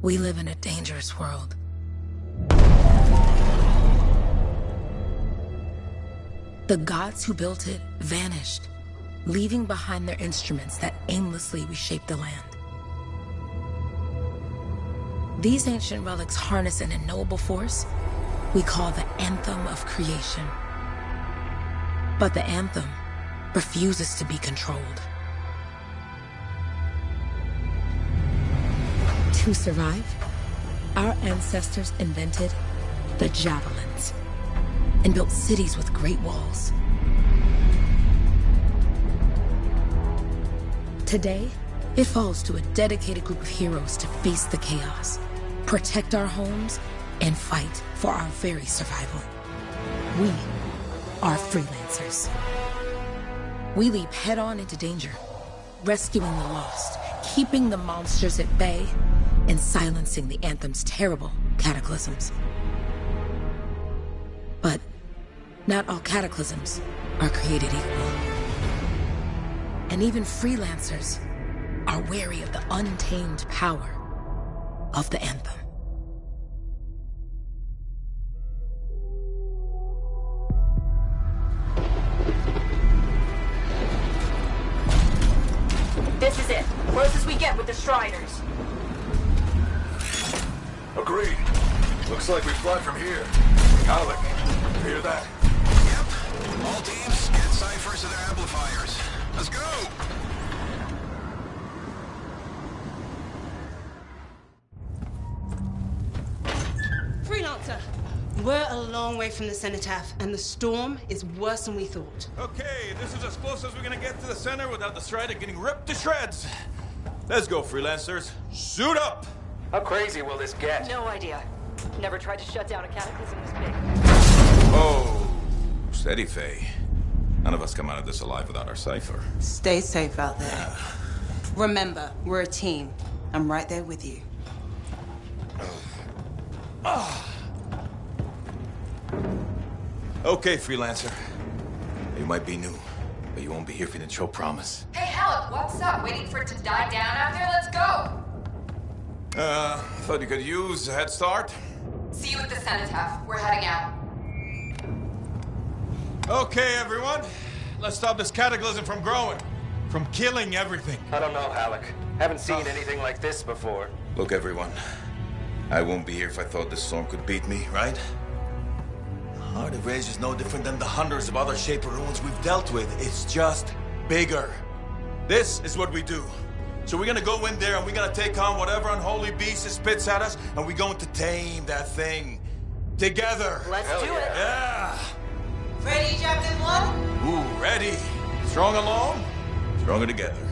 We live in a dangerous world. The gods who built it vanished, leaving behind their instruments that aimlessly reshaped the land. These ancient relics harness an unknowable force we call the Anthem of Creation. But the Anthem refuses to be controlled. To survive, our ancestors invented the javelins and built cities with great walls. Today, it falls to a dedicated group of heroes to face the chaos, protect our homes, and fight for our very survival. We are freelancers. We leap head-on into danger, rescuing the lost, keeping the monsters at bay, and silencing the Anthem's terrible cataclysms. But not all cataclysms are created equal. And even freelancers are wary of the untamed power of the Anthem. This is it. Closest we get with the Striders. Agreed. Looks like we fly from here. Alec, you hear that? Yep. All teams, get ciphers to their amplifiers. Let's go! Freelancer! We're a long way from the cenotaph, and the storm is worse than we thought. Okay, this is as close as we're gonna get to the center without the Strider getting ripped to shreds. Let's go, freelancers. Suit up! How crazy will this get? No idea. Never tried to shut down a cataclysm this big. Oh, steady, Faye. None of us come out of this alive without our cipher. Stay safe out there. Remember, we're a team. I'm right there with you. Okay, freelancer. You might be new, but you won't be here if you didn't show promise. Hey, Helen, what's up? Waiting for it to die down out there? Let's go! Thought you could use a head start. See you at the cenotaph. We're heading out. Okay, everyone. Let's stop this cataclysm from growing. From killing everything. I don't know, Alec. Haven't seen anything like this before. Look, everyone. I won't be here if I thought this storm could beat me, right? Heart of Rage is no different than the hundreds of other Shaper ruins we've dealt with. It's just bigger. This is what we do. So we're gonna go in there and we're gonna take on whatever unholy beast it spits at us, and we're going to tame that thing. Together. Let's do it. Yeah. Ready, Javelin 1? Ooh, ready. Strong alone, stronger together.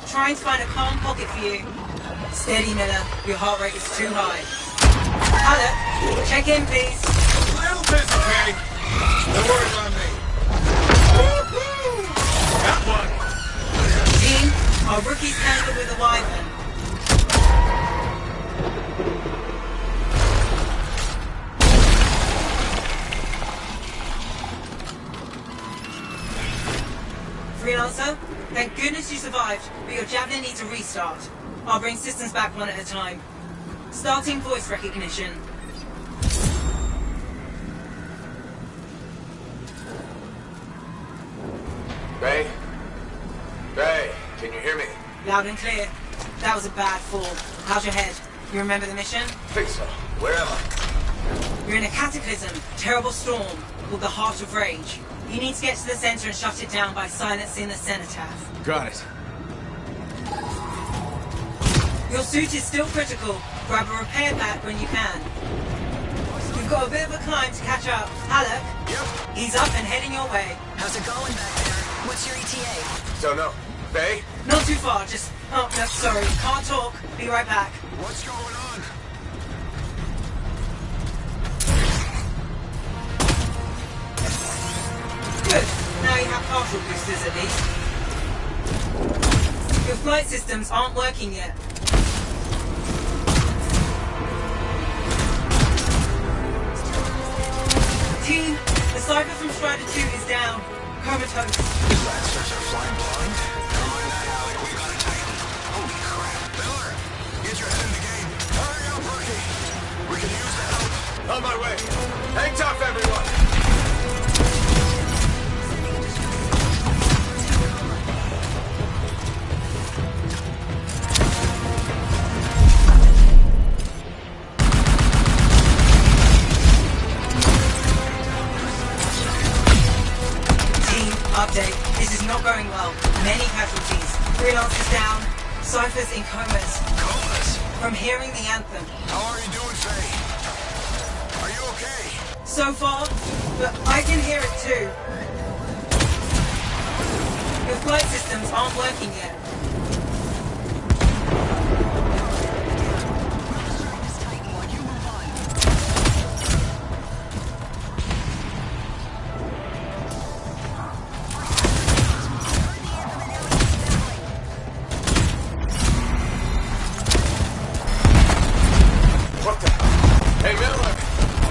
Trying to find a calm pocket for you. Steady, Miller. Your heart rate is too high. Alec, check in, please. A little busy, Faye. Don't worry about me. Got one. Team, our rookies handle with the Wyvern. Freelancer, thank goodness you survived, but your Javelin needs a restart. I'll bring systems back one at a time. Starting voice recognition. Ray? Ray, can you hear me? Loud and clear. That was a bad fall. How's your head? You remember the mission? Think so. Where am I? You're in a cataclysm, terrible storm, called the Heart of Rage. You need to get to the center and shut it down by silencing the cenotaph. Got it. Your suit is still critical. Grab a repair pack when you can. You've got a bit of a climb to catch up. Halleck? Yep. He's up and heading your way. How's it going back there? What's your ETA? Don't know. Faye? Not too far, just... Oh, no, sorry. Can't talk. Be right back. What's going on? Good. Now you have partial boosters at least. Your flight systems aren't working yet. Team, the Cypher from Strider 2 is down. Comatose. Lancers are flying blind. Come on that, Alec. We got a Titan. Holy crap. Miller, get your head in the game. Hurry up, rookie. We can use the help. On my way. Hang tough, everyone. Update. This is not going well. Many casualties. Freelancers down. Cypher's in comas. Comas? From hearing the anthem. How are you doing, Faye? Are you okay? So far, but I can hear it too. Your flight systems aren't working yet. What the? Hey, Miller!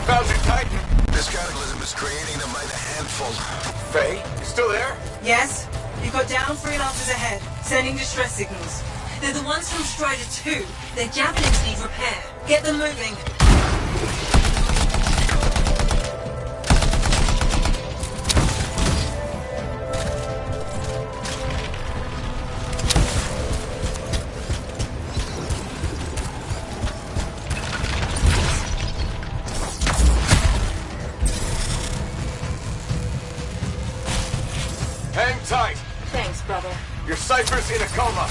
Found your Titan! This cataclysm is creating them by the handful. Faye, you still there? Yes? You've got down freelancers ahead, sending distress signals. They're the ones from Strider 2. Their javelins need repair. Get them moving. Hang tight! Thanks, brother. Your Cypher's in a coma!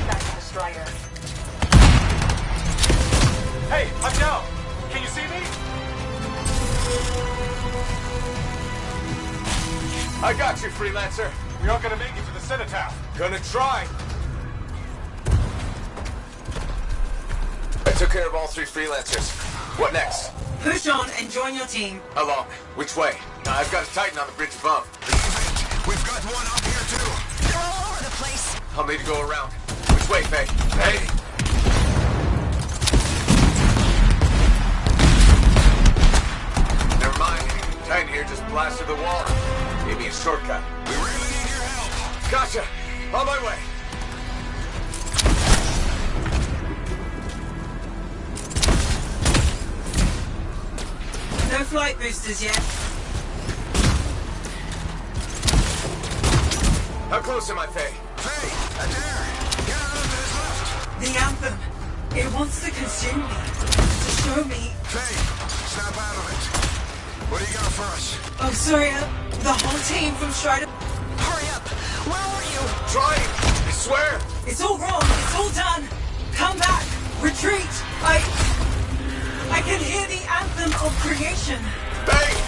Back to the Strider. Hey, I'm down! Can you see me? I got you, freelancer. We aren't gonna make it to the cenotaph. Gonna try. I took care of all 3 freelancers. What next? Push on and join your team. How long? Which way? I've got a Titan on the bridge above. We've got one up here, too. They're all over the place. I'll need to go around. Which way, Faye? Hey! Never mind. Titan here just blasted the wall. Gave me a shortcut. We really need your help. Gotcha! On my way! No flight boosters yet. How close am I, Faye? Faye, Adair, get out of his left. The anthem. It wants to consume me. To show me. Faye, snap out of it. What do you got for us? Oh, sorry. The whole team from Strider. Hurry up. Where are you? Trying! I swear! It's all wrong. It's all done. Come back. Retreat. I can hear the anthem of creation. Faye!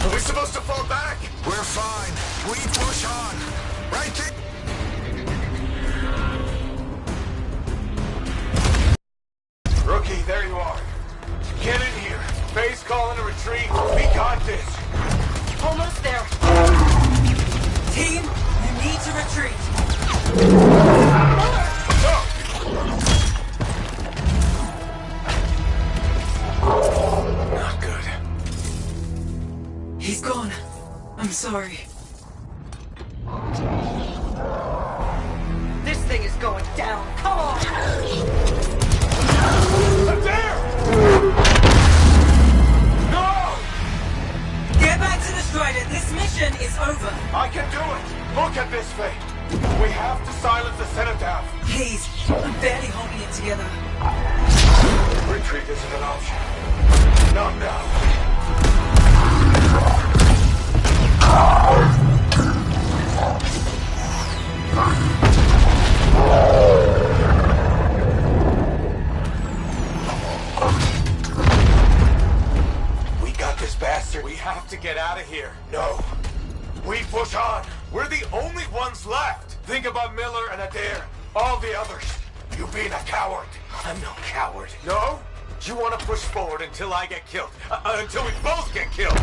Are we supposed to fall back? We're fine. We push on. Right there. Rookie, there you are. Get in here. Faye's calling a retreat. We got this. Almost there. Team, you need to retreat. Not good. He's gone. I'm sorry. This thing is going down. Come on! Adair! No! Get back to the Strider. This mission is over. I can do it. Look at this, Faye. We have to silence the cenotaph. Please. I'm barely holding it together. Retreat isn't an option. Not now. We push on. We're the only ones left. Think about Miller and Adair. All the others. You being a coward. I'm no coward. No? You want to push forward until I get killed. Until we both get killed.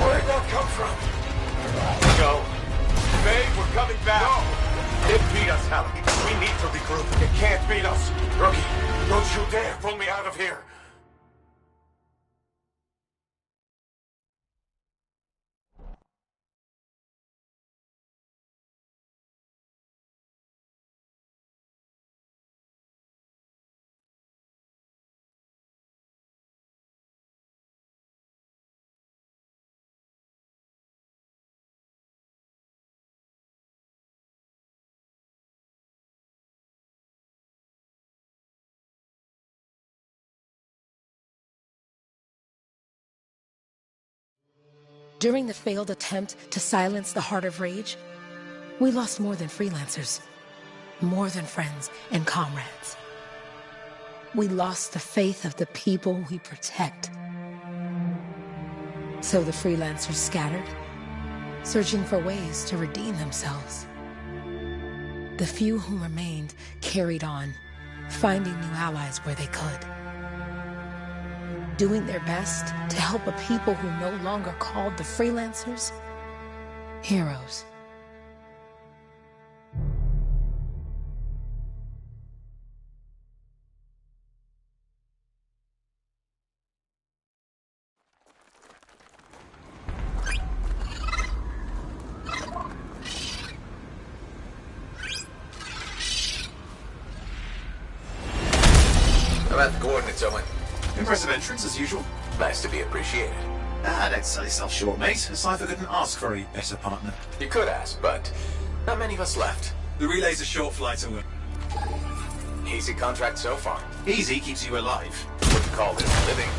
Where'd that come from? Go. Faye, we're coming back. No. It beat us, Hallie. We need to regroup. It can't beat us. Rookie, don't you dare pull me out of here. During the failed attempt to silence the Heart of Rage, we lost more than freelancers, more than friends and comrades. We lost the faith of the people we protect. So the freelancers scattered, searching for ways to redeem themselves. The few who remained carried on, finding new allies where they could. Doing their best to help a people who no longer called the freelancers heroes. How about the coordinates, Owen? Impressive entrance, as usual. Nice to be appreciated. Don't sell yourself short, mate. Cypher couldn't ask for a better partner. You could ask, but not many of us left. The relay's a short flight away. Easy contract so far. Easy keeps you alive. Wouldn't call this living.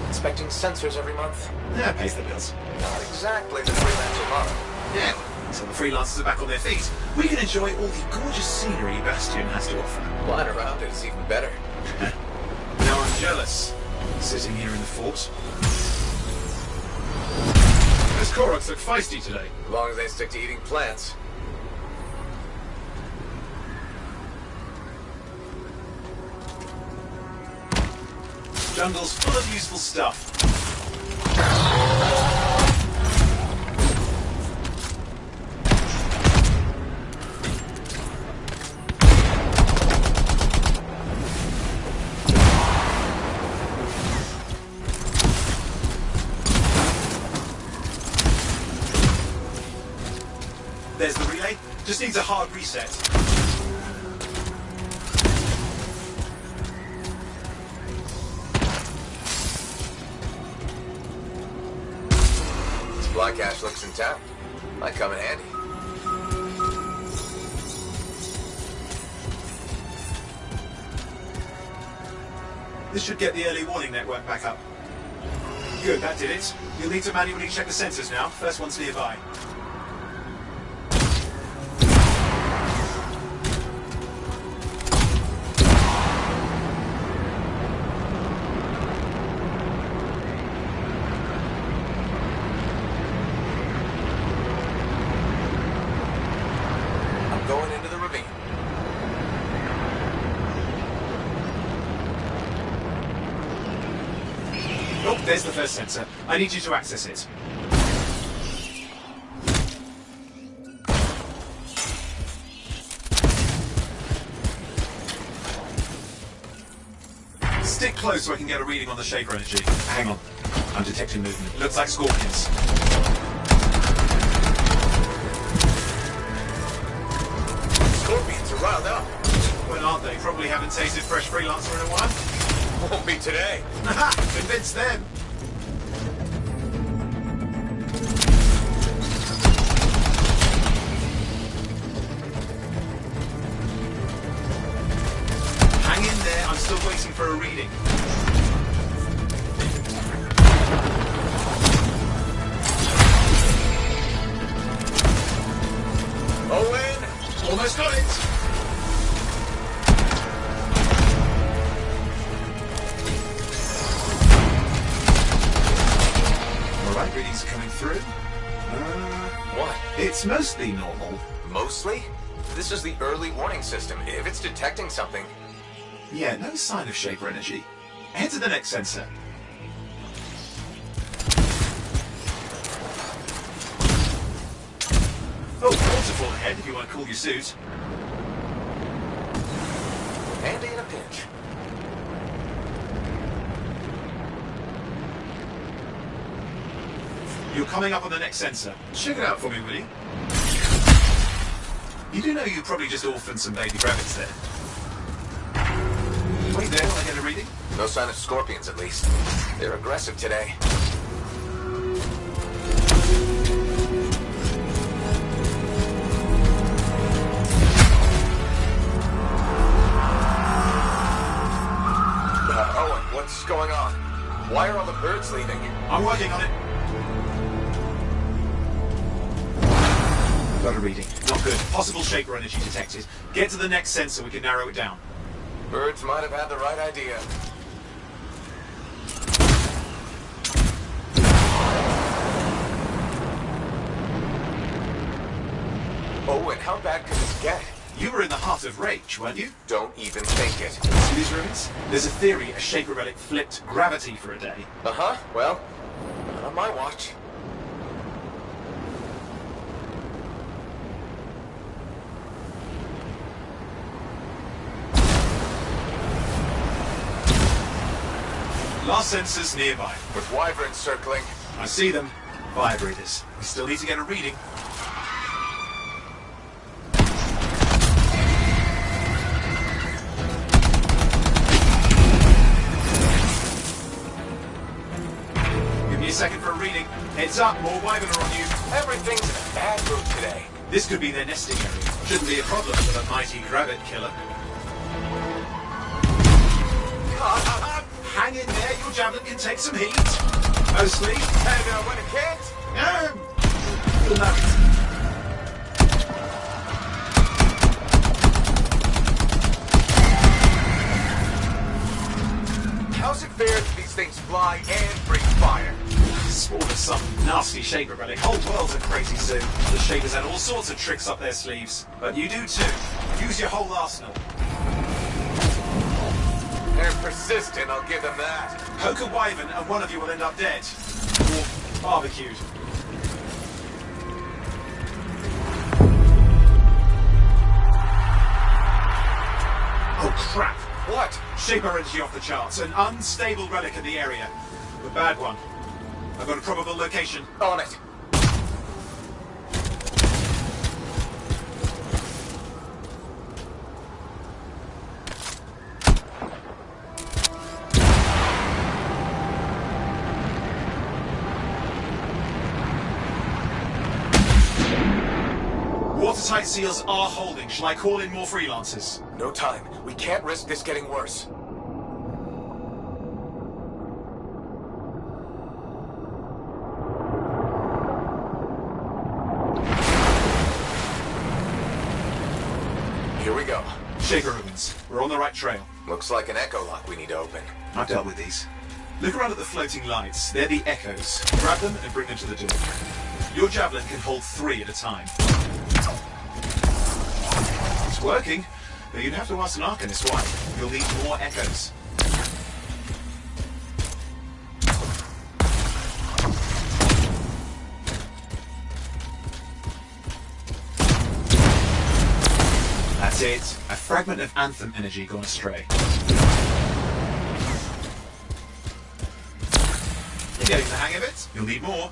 Inspecting sensors every month. Yeah, pays the bills. Not exactly the freelancer model. Yeah, so the freelancers are back on their feet. We can enjoy all the gorgeous scenery Bastion has to offer. Flying around it is even better. Now I'm jealous. Sitting here in the fort. Those Koroks look feisty today. As long as they stick to eating plants. Jungle's full of useful stuff. There's the relay. Just needs a hard reset. Supply cache looks intact. Might come in handy. This should get the early warning network back up. Good, that did it. You'll need to manually check the sensors now. First one's nearby. Going into the ravine. Oh, there's the first sensor. I need you to access it. Stick close so I can get a reading on the Shaper energy. Hang on. I'm detecting movement. Looks like scorpions. Scorpions are riled up. Well, aren't they? Probably haven't tasted fresh freelancer in a while. Won't be today. Convince them. Hang in there. I'm still waiting for a reading. Owen! Almost got it. It's mostly normal. Mostly? This is the early warning system. If it's detecting something... Yeah, no sign of Shaper energy. Head to the next sensor. Oh, waterfall ahead if you want to cool your suit. Handy in a pinch. You're coming up on the next sensor. Check it out for me, will you? You do know you probably just orphaned some baby rabbits there. Wait there while I get a reading. No sign of scorpions, at least. They're aggressive today. Owen, what's going on? Why are all the birds leaving? I'm working on it. Got a reading. Not good. Possible Shaper energy detected. Get to the next sensor, we can narrow it down. Birds might have had the right idea. Owen, how bad could this get? You were in the heart of rage, weren't you? Don't even think it. See these ruins? There's a theory a Shaper relic flipped gravity for a day. Uh-huh. Well, not on my watch. Last sensors nearby. With wyverns circling. I see them. Vibrators. We still need to get a reading. Give me a second for a reading. Heads up, more wyvern are on you. Everything's in a bad mood today. This could be their nesting area. Shouldn't be a problem with a mighty rabbit killer. Hang in there, your javelin can take some heat. Mostly. And when it can't? Good luck. How's it fair that these things fly and breathe fire? Spawn of some nasty Shaper relic. Whole world's a crazy zoo. The Shapers had all sorts of tricks up their sleeves. But you do too. Use your whole arsenal. They're persistent, I'll give them that. Poke a wyvern and one of you will end up dead. Or barbecued. Oh crap! What? Shaper energy off the charts. An unstable relic in the area. A bad one. I've got a probable location. On it. Watertight seals are holding. Shall I call in more freelancers? No time. We can't risk this getting worse. Here we go. Shaper ruins. We're on the right trail. Looks like an echo lock we need to open. I've dealt with these. Look around at the floating lights. They're the echoes. Grab them and bring them to the door. Your javelin can hold 3 at a time. It's working, but you'd have to ask an Arcanist why. You'll need more echoes. That's it. A fragment of Anthem energy gone astray. You're getting the hang of it. You'll need more.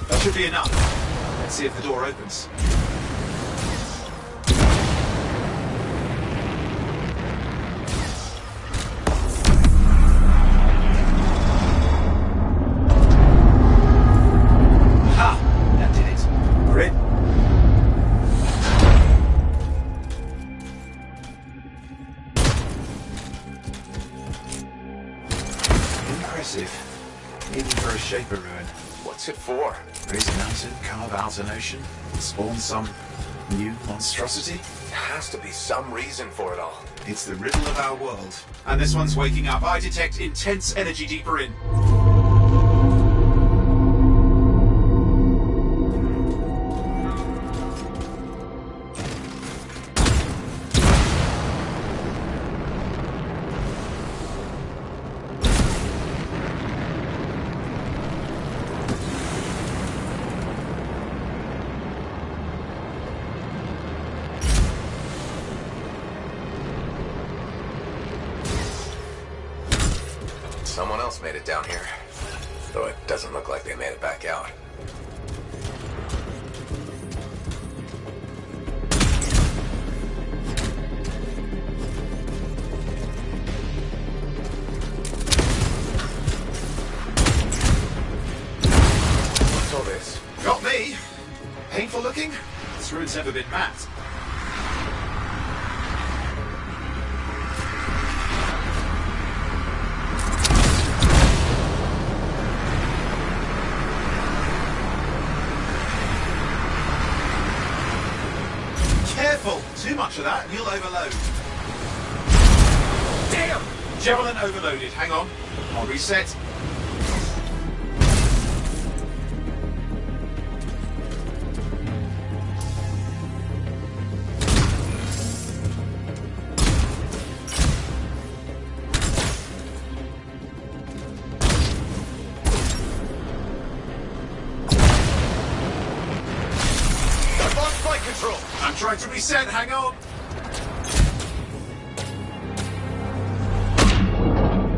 That should be enough. Let's see if the door opens. Even for a Shaper ruin. What's it for? Raise a mountain, carve out an ocean, spawn some new monstrosity? has to be some reason for it all. It's the riddle of our world. And this one's waking up. I detect intense energy deeper in. Someone else made it down here. Though it doesn't look like they made it back out. What's all this? Got me. Painful looking? This room's never been mapped. Careful! Too much of that and you'll overload. Damn! Javelin overloaded. Hang on. I'll reset. I've lost flight control! I'm trying to reset. Hang on.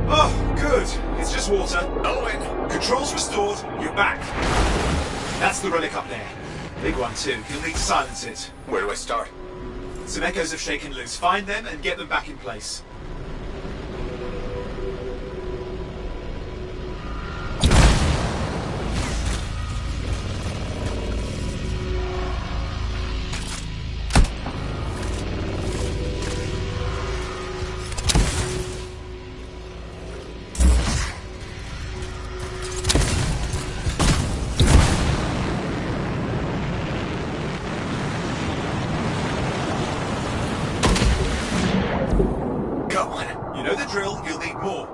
Oh, good. It's just water. Owen! Controls restored. You're back. That's the relic up there. Big one too. You'll need to silence it. Where do I start? Some echoes have shaken loose. Find them and get them back in place. Go on. You know the drill. You'll need more.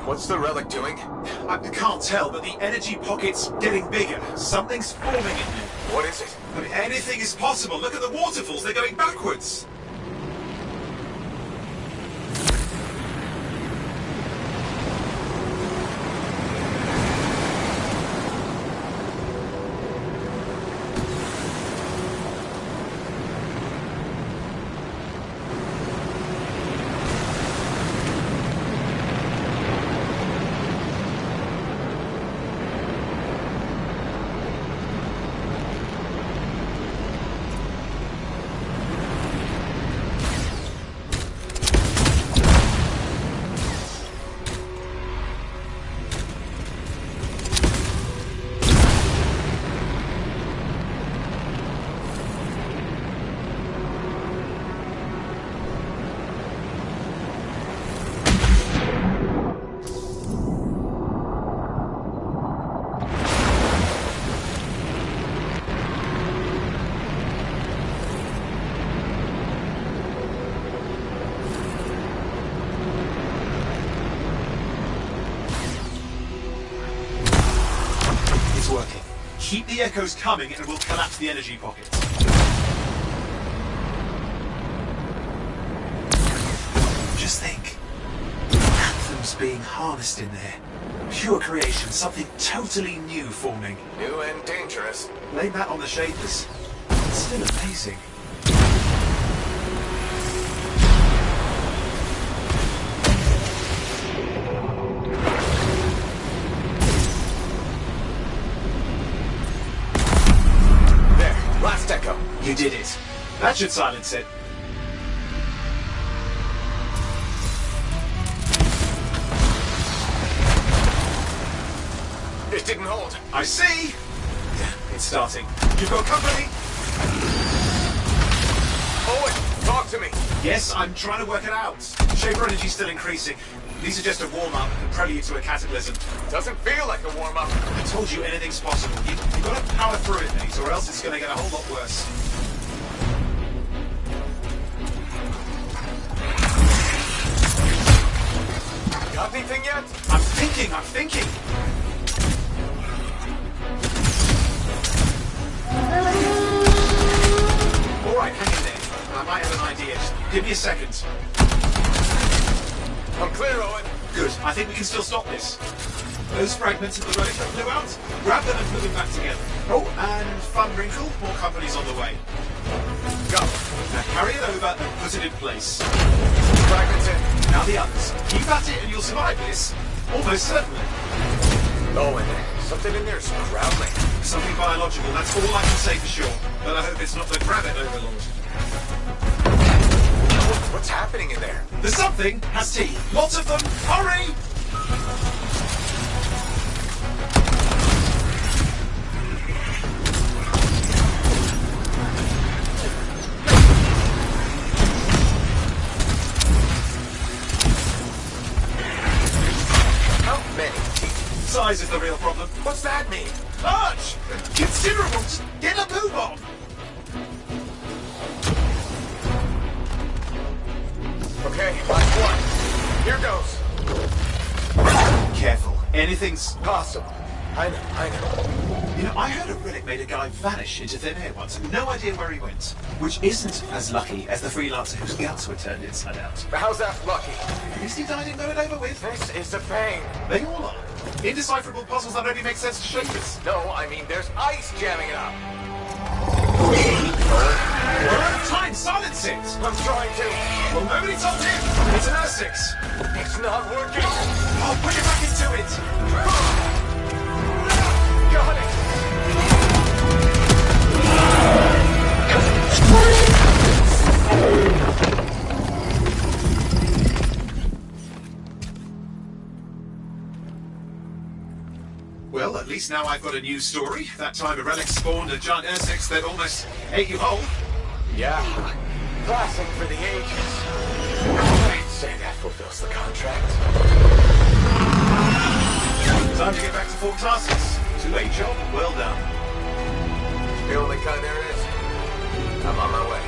What's the relic doing? I can't tell, but the energy pocket's getting bigger. Something's forming in there. What is it? I mean, anything is possible. Look at the waterfalls. They're going backwards. It's working. Keep the echoes coming and we'll collapse the energy pocket. Just think. Anthem's being harnessed in there. Pure creation, something totally new forming. New and dangerous. Blame that on the shapers. It's still amazing. Last echo. You did it. That should silence it. It didn't hold. I see. It's starting. You've got company. to me. Yes, I'm trying to work it out. Shaper energy's still increasing. These are just a warm-up, a prelude to a cataclysm. Doesn't feel like a warm-up. I told you anything's possible. You've got to power through it, mate, or else it's going to get a whole lot worse. Got anything yet? I'm thinking. All right, hang in there. I might have an idea. Just give me a second. I'm clear, Owen. Good. I think we can still stop this. Those fragments of the relic that blew out, grab them and put them back together. Oh, and fun wrinkle, more companies on the way. Go. Now carry it over and put it in place. Fragments in. Now the others. Keep at it and you'll survive this. Almost certainly. Owen, something in there's growling. Something biological, that's all I can say for sure. But I hope it's not the Grabbit Overlord. What's happening in there? The something has teeth. Lots of them. Hurry! How many teeth? Size is the real problem. What's that mean? Large! Considerable! Just get a move on! Okay, last one. Here goes. Careful. Anything's Possible. I know. You know, I heard a relic made a guy vanish into thin air once. No idea where he went. Which isn't as lucky as the freelancer whose guts were turned inside out. How's that lucky? At least he died and got it over with. This is a pain. They all are. Indecipherable puzzles that only make sense to shapers. No, I mean there's ice jamming it up. We're out of time. Silence it. I'm trying to. Well, nobody told him. It's an R6. It's not working. I'll put it back into it. Got it. Well, at least now I've got a new story. That time a relic spawned a giant R6 that almost ate you whole. Yeah. Classic for the ages. I'd say that fulfills the contract. Time to get back to full classes. 2A job, well done. The only kind there is. I'm on my way.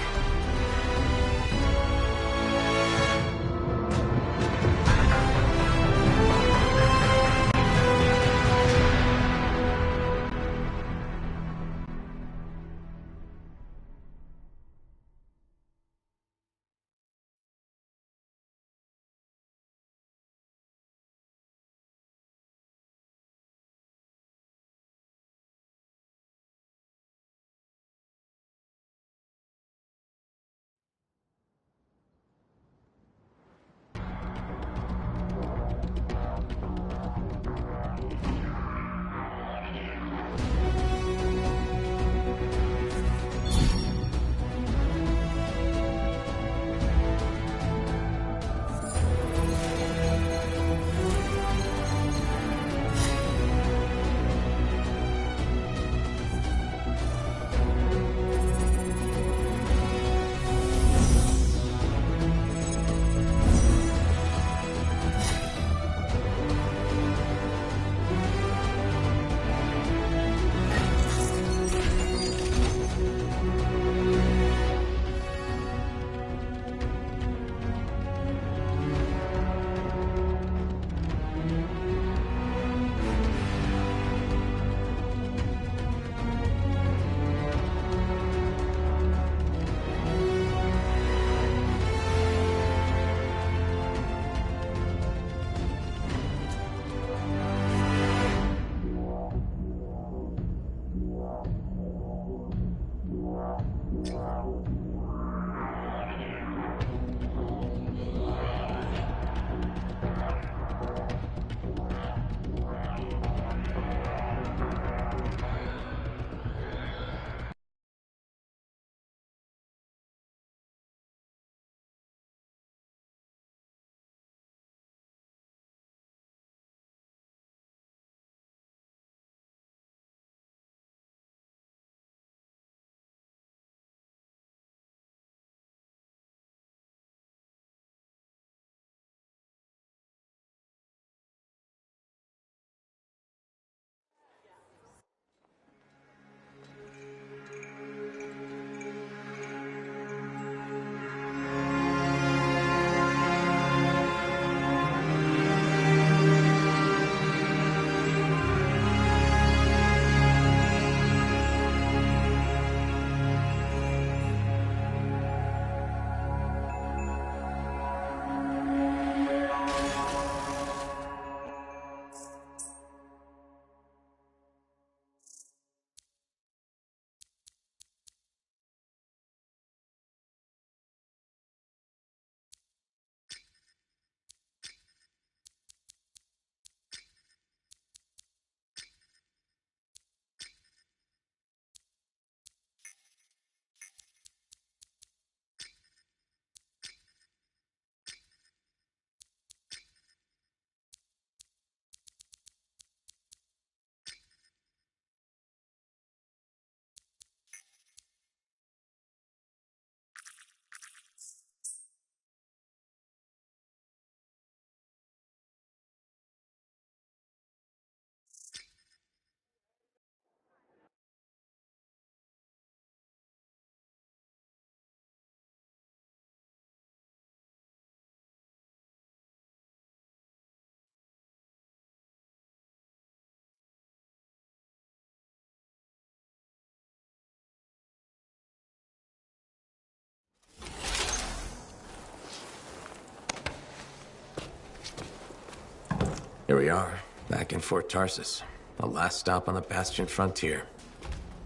Here we are, back in Fort Tarsus. The last stop on the Bastion frontier.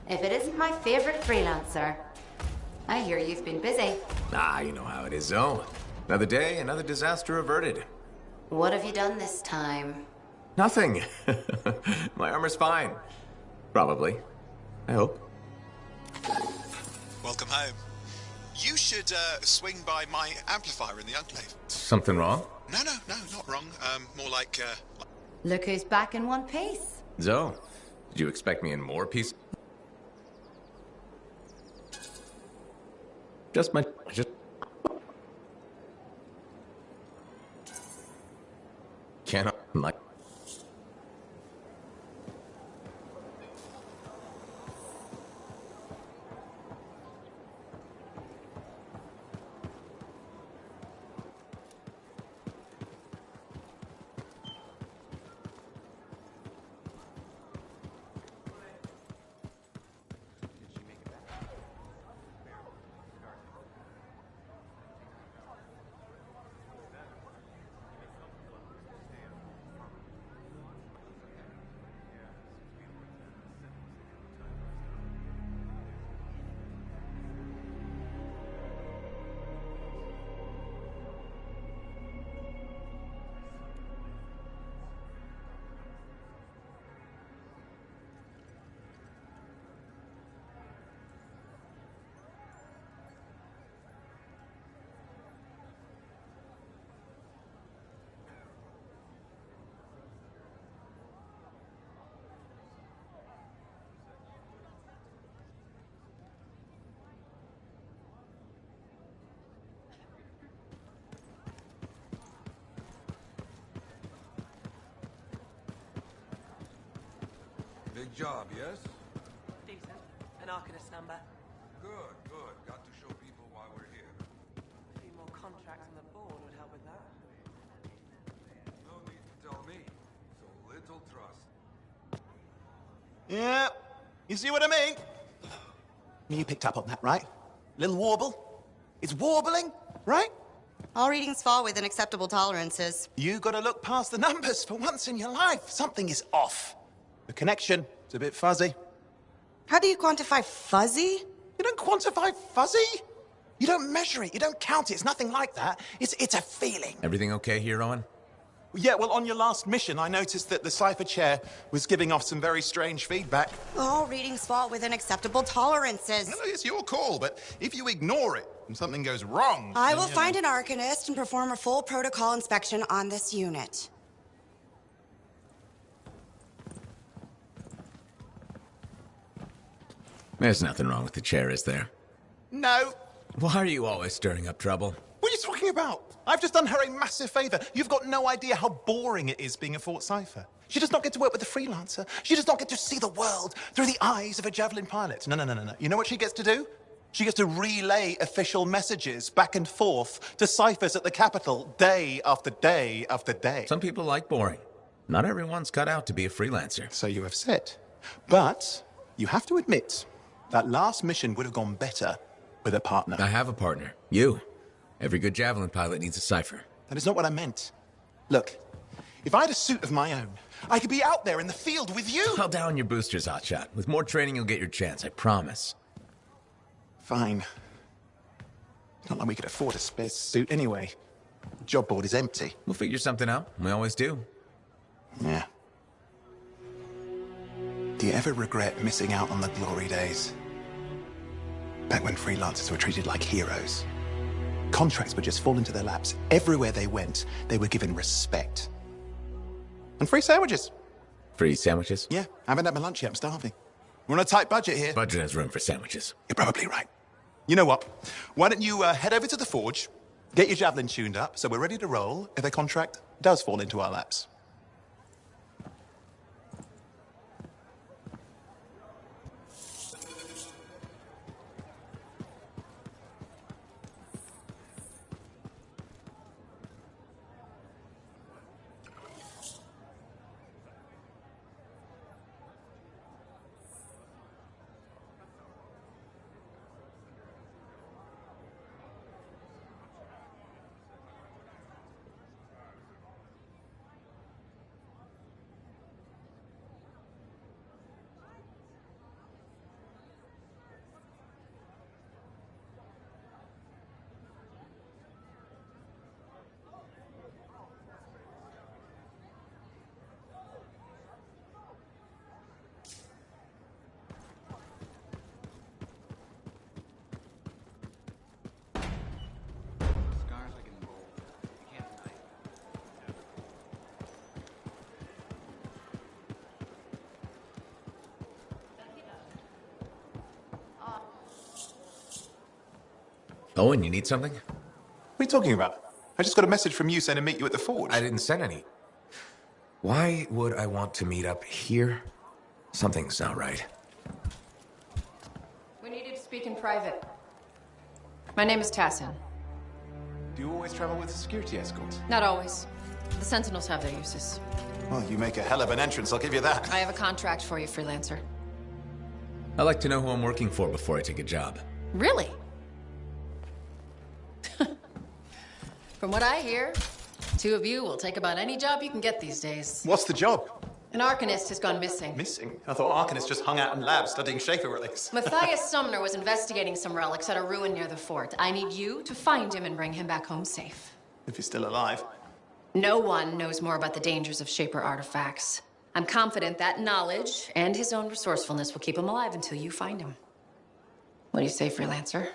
If it isn't my favorite freelancer. I hear you've been busy. Ah, you know how it is, Zoe. Another day, another disaster averted. What have you done this time? Nothing. My armor's fine. Probably. I hope. Welcome home. You should swing by my amplifier in the Enclave. Something wrong? No, not wrong. More like, Look who's back in one piece. Zoe, did you expect me in more peace? Just cannot like. Big job, yes? Decent. An Arcanist number. Good, good. Got to show people why we're here. A few more contracts on the board would help with that. No need to tell me. So little trust. Yeah, you see what I mean? You picked up on that, right? Little warble. It's warbling, right? All readings fall within acceptable tolerances. You gotta look past the numbers for once in your life. Something is off. The connection is a bit fuzzy. How do you quantify fuzzy? You don't quantify fuzzy. You don't measure it. You don't count it. It's nothing like that. It's a feeling. Everything okay here, Owen? Yeah, well, on your last mission, I noticed that the cipher chair was giving off some very strange feedback. All readings fall within acceptable tolerances. No, it's your call, but if you ignore it and something goes wrong... I will find an Arcanist and perform a full protocol inspection on this unit. There's nothing wrong with the chair, is there? No. Why are you always stirring up trouble? What are you talking about? I've just done her a massive favor. You've got no idea how boring it is being a Fort Cipher. She does not get to work with a freelancer. She does not get to see the world through the eyes of a Javelin pilot. No. You know what she gets to do? She gets to relay official messages back and forth to ciphers at the capital day after day after day. Some people like boring. Not everyone's cut out to be a freelancer. So you have said. But you have to admit, that last mission would have gone better with a partner. I have a partner. You. Every good Javelin pilot needs a cipher. That is not what I meant. Look, if I had a suit of my own, I could be out there in the field with you. Call down your boosters, Hotshot. With more training, you'll get your chance, I promise. Fine. Not like we could afford a spare suit anyway. The job board is empty. We'll figure something out. We always do. Yeah. Do you ever regret missing out on the glory days? Back when freelancers were treated like heroes. Contracts would just fall into their laps. Everywhere they went, they were given respect. And free sandwiches. Free sandwiches? Yeah, I haven't had my lunch yet. I'm starving. We're on a tight budget here. Budget has room for sandwiches. You're probably right. You know what? Why don't you head over to the forge, get your Javelin tuned up, so we're ready to roll if a contract does fall into our laps. Owen, you need something? What are you talking about? I just got a message from you saying to meet you at the forge. I didn't send any. Why would I want to meet up here? Something's not right. We need you to speak in private. My name is Tassin. Do you always travel with a security escort? Not always. The Sentinels have their uses. Well, you make a hell of an entrance, I'll give you that. I have a contract for you, freelancer. I like to know who I'm working for before I take a job. Really? From what I hear, two of you will take about any job you can get these days. What's the job? An Arcanist has gone missing. Missing? I thought Arcanists just hung out in labs studying Schaefer relics. Matthias Sumner was investigating some relics at a ruin near the fort. I need you to find him and bring him back home safe. If he's still alive. No one knows more about the dangers of Shaper artifacts. I'm confident that knowledge and his own resourcefulness will keep him alive until you find him. What do you say, freelancer?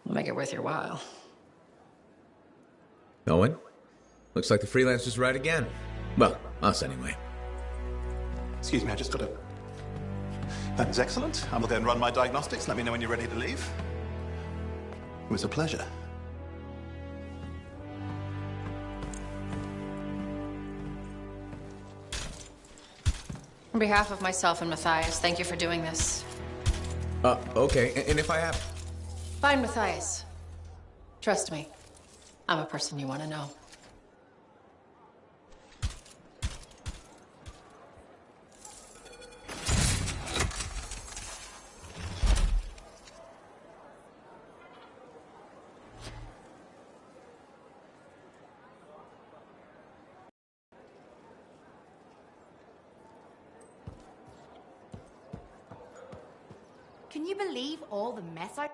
We'll make it worth your while. Owen? Looks like the freelancer's right again. Well, us anyway. Excuse me, I just got to... That is excellent. I'm going to run my diagnostics. Let me know when you're ready to leave. It was a pleasure. On behalf of myself and Matthias, thank you for doing this. Okay. And if I have... Find Matthias. Trust me, I'm a person you want to know. Can you believe all the mess I...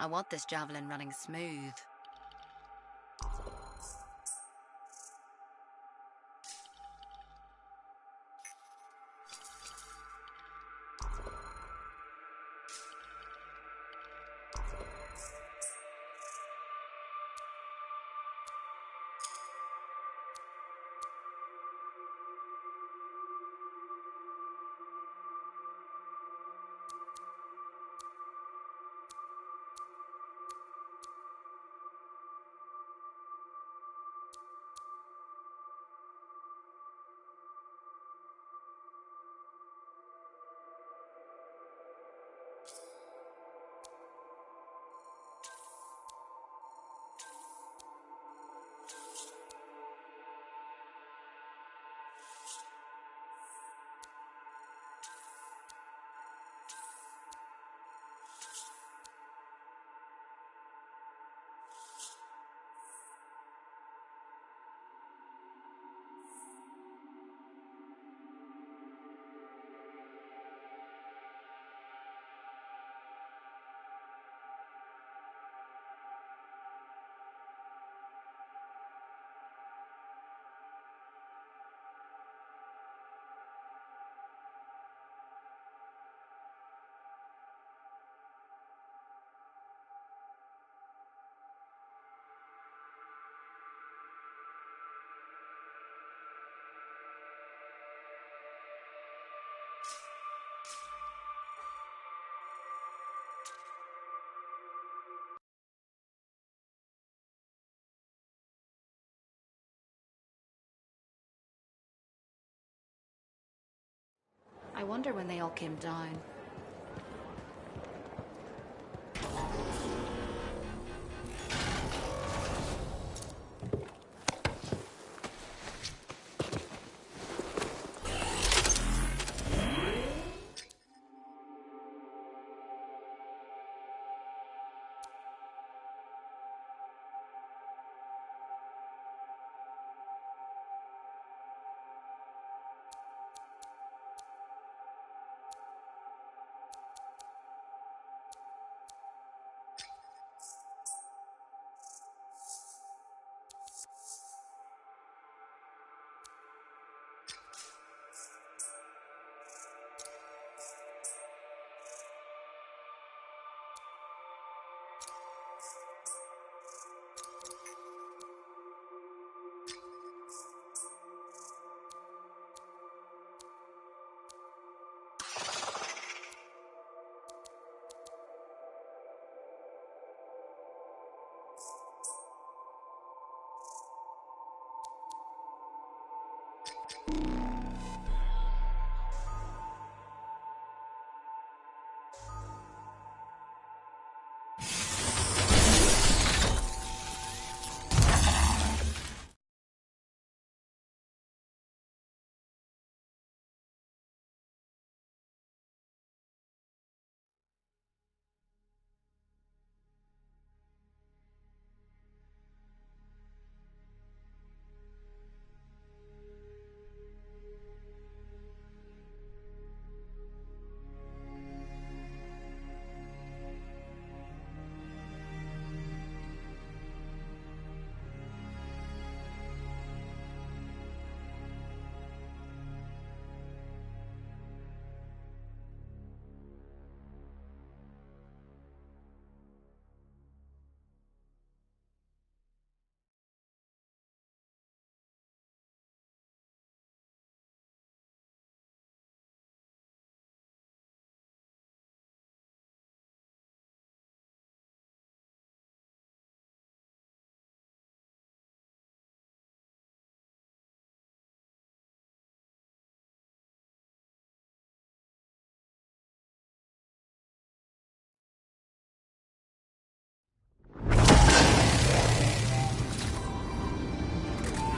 I want this javelin running smooth. wonder when they all came down.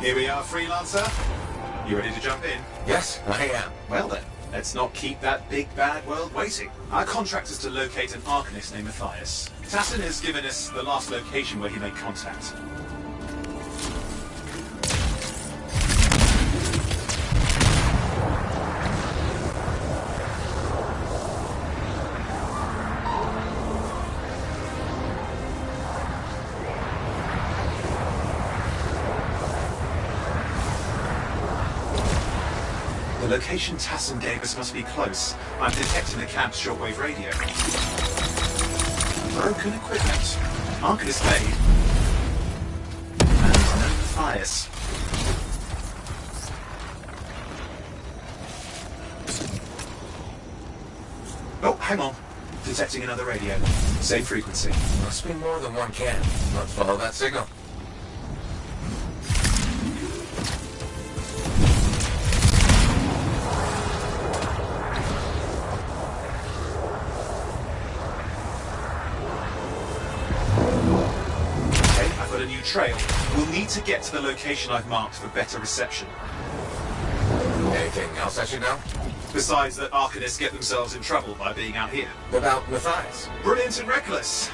Here we are, Freelancer. You ready to jump in? Yes, I am. Well then, let's not keep that big bad world waiting. Our contract is to locate an Arcanist named Matthias. Tassin has given us the last location where he made contact. The location Tassin gave us must be close. I'm detecting the cab's shortwave radio. Broken equipment. Arcanist made. And no Matthias. Oh, hang on. Detecting another radio. Same frequency. Must be more than one can. Let's follow that signal. A new trail. We'll need to get to the location I've marked for better reception. Anything else I should know? Besides that Arcanists get themselves in trouble by being out here. About Matthias? Brilliant and reckless.